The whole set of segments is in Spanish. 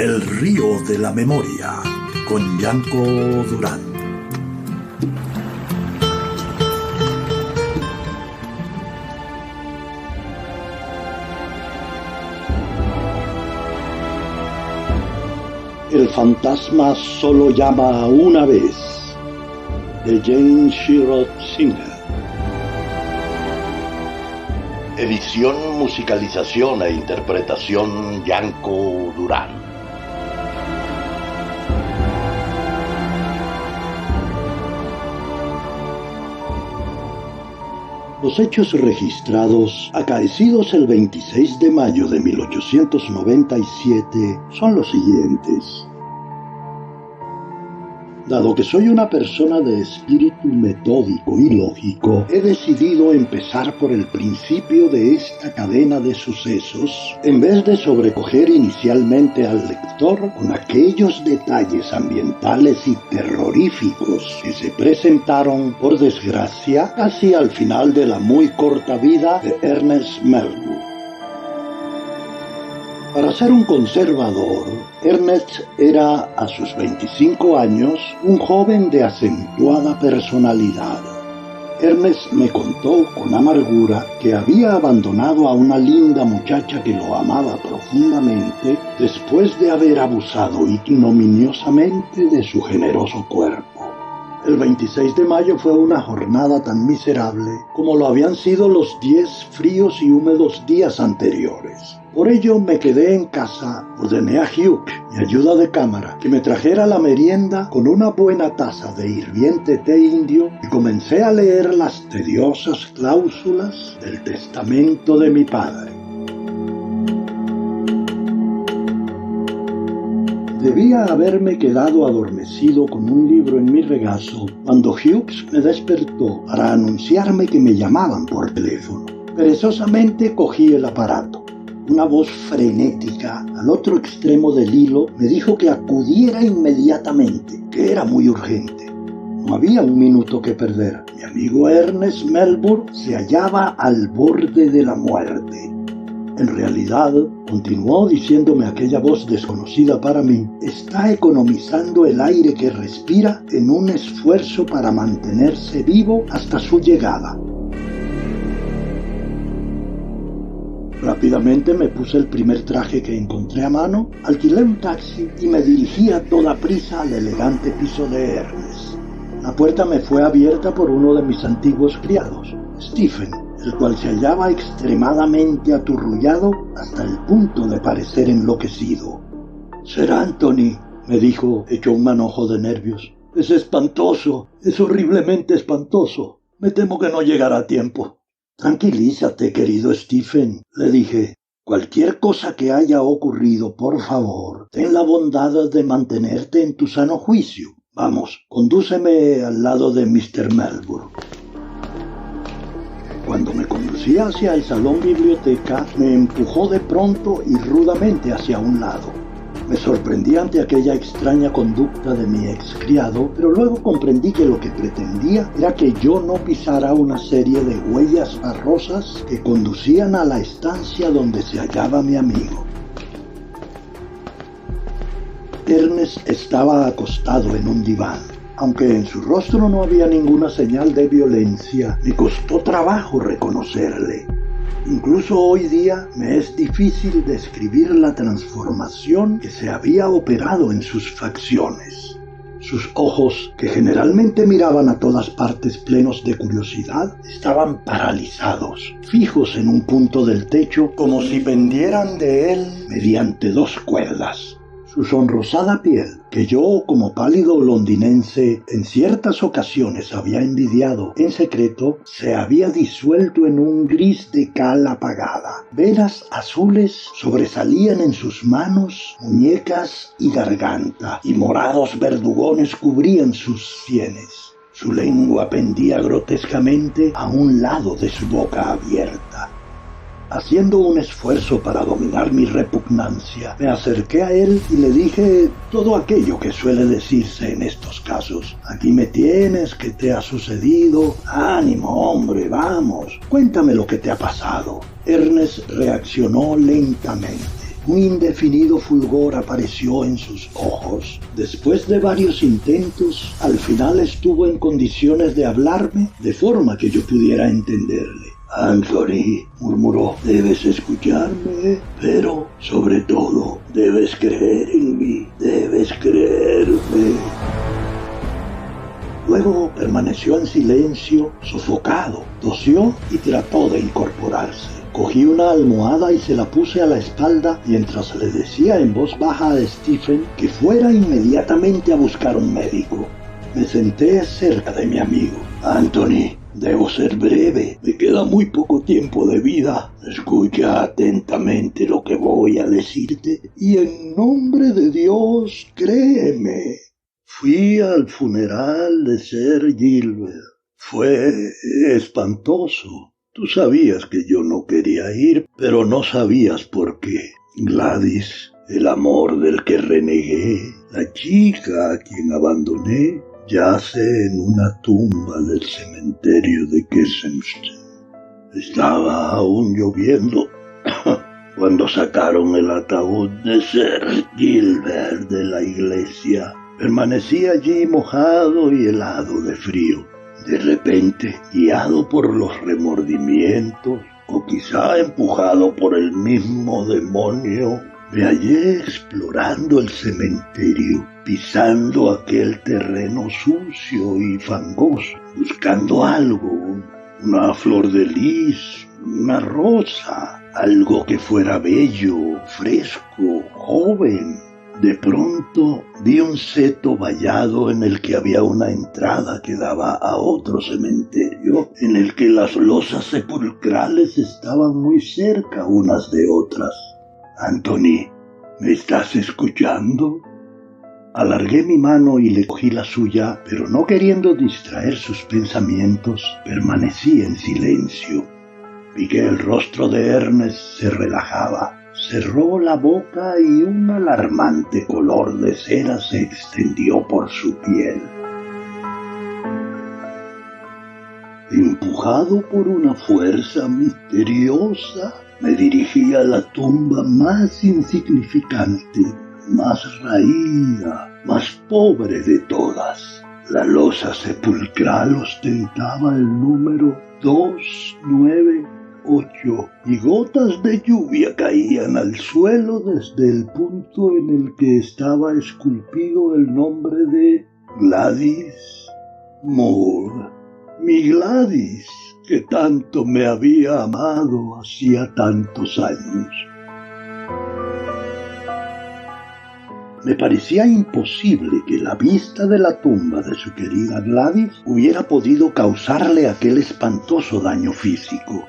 El río de la memoria, con Yanko Durán. El fantasma solo llama una vez, de Jane Shirot Singer. Edición, musicalización e interpretación, Yanko Durán. Los hechos registrados, acaecidos el 26 de mayo de 1897, son los siguientes. Dado que soy una persona de espíritu metódico y lógico, he decidido empezar por el principio de esta cadena de sucesos, en vez de sobrecoger inicialmente al lector con aquellos detalles ambientales y terroríficos que se presentaron, por desgracia, casi al final de la muy corta vida de Ernest Melville. Para ser un conservador, Ernest era, a sus 25 años, un joven de acentuada personalidad. Ernest me contó con amargura que había abandonado a una linda muchacha que lo amaba profundamente después de haber abusado ignominiosamente de su generoso cuerpo. El 26 de mayo fue una jornada tan miserable como lo habían sido los 10 fríos y húmedos días anteriores. Por ello me quedé en casa, ordené a Hugh, mi ayuda de cámara, que me trajera la merienda con una buena taza de hirviente té indio y comencé a leer las tediosas cláusulas del testamento de mi padre. Debía haberme quedado adormecido con un libro en mi regazo cuando Hughes me despertó para anunciarme que me llamaban por teléfono. Perezosamente cogí el aparato. Una voz frenética al otro extremo del hilo me dijo que acudiera inmediatamente, que era muy urgente. No había un minuto que perder. Mi amigo Ernest Melville se hallaba al borde de la muerte. En realidad, continuó diciéndome aquella voz desconocida para mí, está economizando el aire que respira en un esfuerzo para mantenerse vivo hasta su llegada. Rápidamente me puse el primer traje que encontré a mano, alquilé un taxi y me dirigí a toda prisa al elegante piso de Ernest. La puerta me fue abierta por uno de mis antiguos criados, Stephen, el cual se hallaba extremadamente aturrullado hasta el punto de parecer enloquecido. «Sir Anthony», me dijo, hecho un manojo de nervios. «Es espantoso, es horriblemente espantoso. Me temo que no llegará a tiempo». «Tranquilízate, querido Stephen», le dije. «Cualquier cosa que haya ocurrido, por favor, ten la bondad de mantenerte en tu sano juicio. Vamos, condúceme al lado de Mr. Melville». Cuando me conducía hacia el salón biblioteca, me empujó de pronto y rudamente hacia un lado. Me sorprendí ante aquella extraña conducta de mi excriado, pero luego comprendí que lo que pretendía era que yo no pisara una serie de huellas barrosas que conducían a la estancia donde se hallaba mi amigo. Ernest estaba acostado en un diván. Aunque en su rostro no había ninguna señal de violencia, me costó trabajo reconocerle. Incluso hoy día me es difícil describir la transformación que se había operado en sus facciones. Sus ojos, que generalmente miraban a todas partes plenos de curiosidad, estaban paralizados, fijos en un punto del techo, como si pendieran de él mediante 2 cuerdas. Su sonrosada piel, que yo como pálido londinense en ciertas ocasiones había envidiado en secreto, se había disuelto en un gris de cal apagada. Venas azules sobresalían en sus manos, muñecas y garganta, y morados verdugones cubrían sus sienes. Su lengua pendía grotescamente a un lado de su boca abierta. Haciendo un esfuerzo para dominar mi repugnancia, me acerqué a él y le dije todo aquello que suele decirse en estos casos. «Aquí me tienes, ¿qué te ha sucedido? Ánimo, hombre, vamos, cuéntame lo que te ha pasado». Ernest reaccionó lentamente. Un indefinido fulgor apareció en sus ojos. Después de varios intentos, al final estuvo en condiciones de hablarme de forma que yo pudiera entenderle. Anthony, murmuró, debes escucharme, pero sobre todo debes creer en mí, debes creerme. Luego permaneció en silencio, sofocado, tosió y trató de incorporarse. Cogí una almohada y se la puse a la espalda mientras le decía en voz baja a Stephen que fuera inmediatamente a buscar un médico. Me senté cerca de mi amigo. Anthony, debo ser breve, me queda muy poco tiempo de vida. Escucha atentamente lo que voy a decirte y en nombre de Dios, créeme. Fui al funeral de Sir Gilbert. Fue espantoso. Tú sabías que yo no quería ir, pero no sabías por qué. Gladys, el amor del que renegué, la chica a quien abandoné, yace en una tumba del cementerio de Kensington. Estaba aún lloviendo cuando sacaron el ataúd de Sir Gilbert de la iglesia. Permanecí allí mojado y helado de frío. De repente, guiado por los remordimientos, o quizá empujado por el mismo demonio, me hallé explorando el cementerio, pisando aquel terreno sucio y fangoso, buscando algo, una flor de lis, una rosa, algo que fuera bello, fresco, joven. De pronto vi un seto vallado en el que había una entrada que daba a otro cementerio, en el que las losas sepulcrales estaban muy cerca unas de otras. Anthony, ¿me estás escuchando? Alargué mi mano y le cogí la suya, pero no queriendo distraer sus pensamientos, permanecí en silencio. Vi que el rostro de Ernest se relajaba. Cerró la boca y un alarmante color de cera se extendió por su piel. Empujado por una fuerza misteriosa, me dirigí a la tumba más insignificante, más raída, más pobre de todas. La losa sepulcral ostentaba el número 298 y gotas de lluvia caían al suelo desde el punto en el que estaba esculpido el nombre de Gladys Moore. Mi Gladys, que tanto me había amado hacía tantos años. Me parecía imposible que la vista de la tumba de su querida Gladys hubiera podido causarle aquel espantoso daño físico.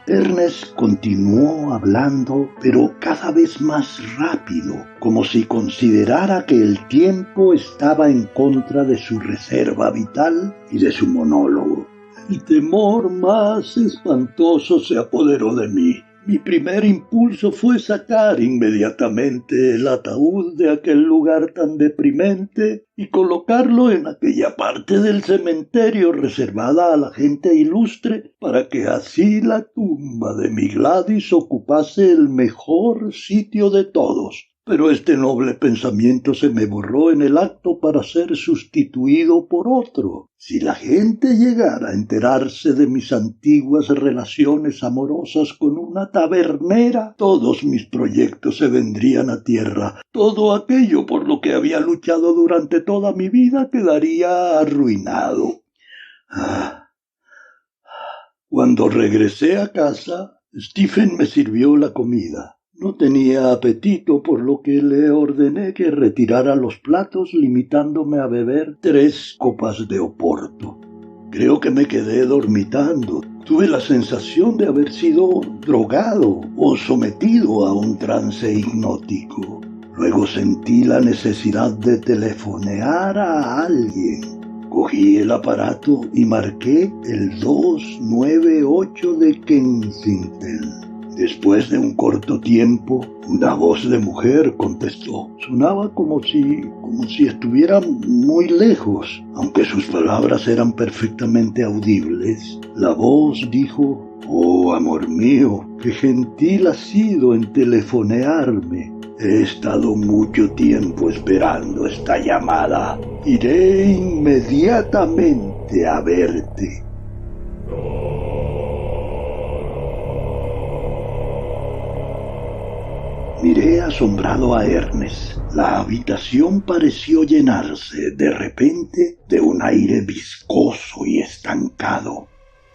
Ernest continuó hablando, pero cada vez más rápido, como si considerara que el tiempo estaba en contra de su reserva vital y de su monólogo. El temor más espantoso se apoderó de mí. Mi primer impulso fue sacar inmediatamente el ataúd de aquel lugar tan deprimente y colocarlo en aquella parte del cementerio reservada a la gente ilustre, para que así la tumba de mi Gladys ocupase el mejor sitio de todos. Pero este noble pensamiento se me borró en el acto para ser sustituido por otro. Si la gente llegara a enterarse de mis antiguas relaciones amorosas con una tabernera, todos mis proyectos se vendrían a tierra. Todo aquello por lo que había luchado durante toda mi vida quedaría arruinado. Cuando regresé a casa, Stephen me sirvió la comida. No tenía apetito, por lo que le ordené que retirara los platos, limitándome a beber 3 copas de oporto. Creo que me quedé dormitando. Tuve la sensación de haber sido drogado o sometido a un trance hipnótico. Luego sentí la necesidad de telefonear a alguien. Cogí el aparato y marqué el 298 de Kensington. Después de un corto tiempo, una voz de mujer contestó. Sonaba como si estuviera muy lejos, aunque sus palabras eran perfectamente audibles. La voz dijo: «Oh, amor mío, qué gentil has sido en telefonearme. He estado mucho tiempo esperando esta llamada. Iré inmediatamente a verte. Miré asombrado a Ernest. La habitación pareció llenarse de repente de un aire viscoso y estancado.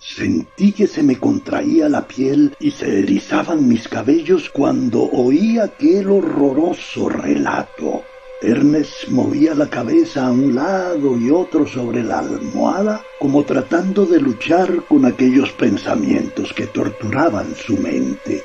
Sentí que se me contraía la piel y se erizaban mis cabellos cuando oí aquel horroroso relato. Ernest movía la cabeza a un lado y otro sobre la almohada, como tratando de luchar con aquellos pensamientos que torturaban su mente.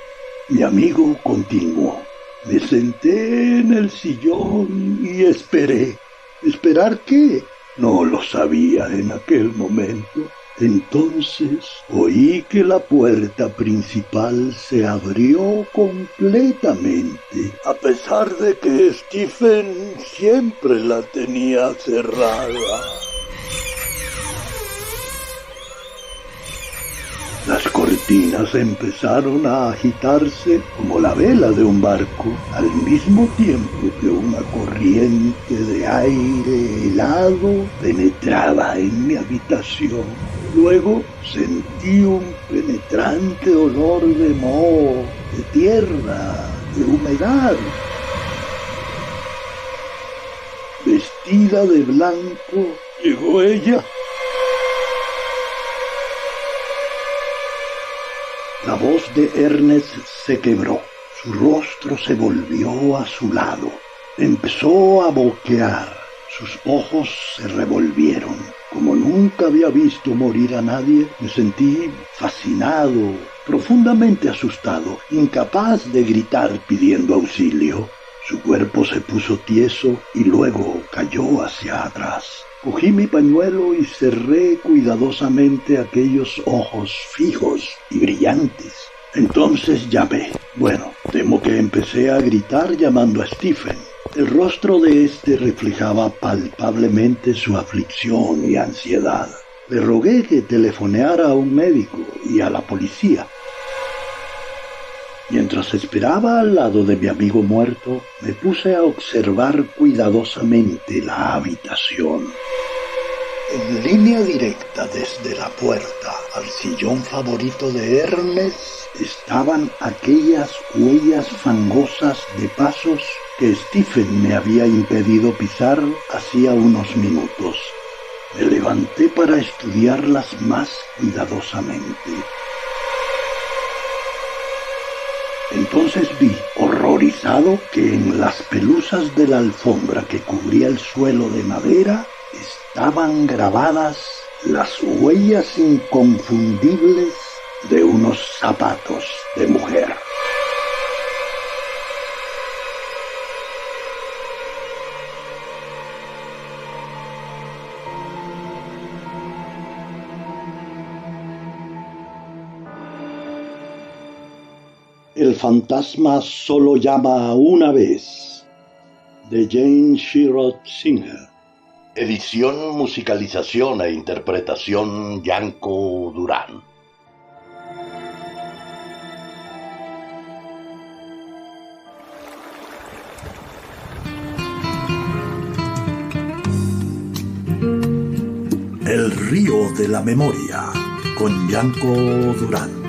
Mi amigo continuó. Me senté en el sillón y esperé. ¿Esperar qué? No lo sabía en aquel momento. Entonces oí que la puerta principal se abrió completamente, a pesar de que Stephen siempre la tenía cerrada. Las cortinas empezaron a agitarse como la vela de un barco, al mismo tiempo que una corriente de aire helado penetraba en mi habitación. Luego sentí un penetrante olor de moho, de tierra, de humedad. Vestida de blanco, llegó ella. La voz de Ernest se quebró, su rostro se volvió a su lado, empezó a boquear, sus ojos se revolvieron. Como nunca había visto morir a nadie, me sentí fascinado, profundamente asustado, incapaz de gritar pidiendo auxilio. Su cuerpo se puso tieso y luego cayó hacia atrás. Cogí mi pañuelo y cerré cuidadosamente aquellos ojos fijos y brillantes. Entonces llamé. Bueno, temo que empecé a gritar llamando a Stephen. El rostro de éste reflejaba palpablemente su aflicción y ansiedad. Le rogué que telefoneara a un médico y a la policía. Mientras esperaba al lado de mi amigo muerto, me puse a observar cuidadosamente la habitación. En línea directa desde la puerta al sillón favorito de Ernest estaban aquellas huellas fangosas de pasos que Stephen me había impedido pisar hacía unos minutos. Me levanté para estudiarlas más cuidadosamente. Entonces vi, horrorizado, que en las pelusas de la alfombra que cubría el suelo de madera estaban grabadas las huellas inconfundibles de unos zapatos de mujer. El fantasma solo llama una vez, de Jane Shirot Singer. Edición, musicalización e interpretación, Yanko Durán. El río de la memoria, con Yanko Durán.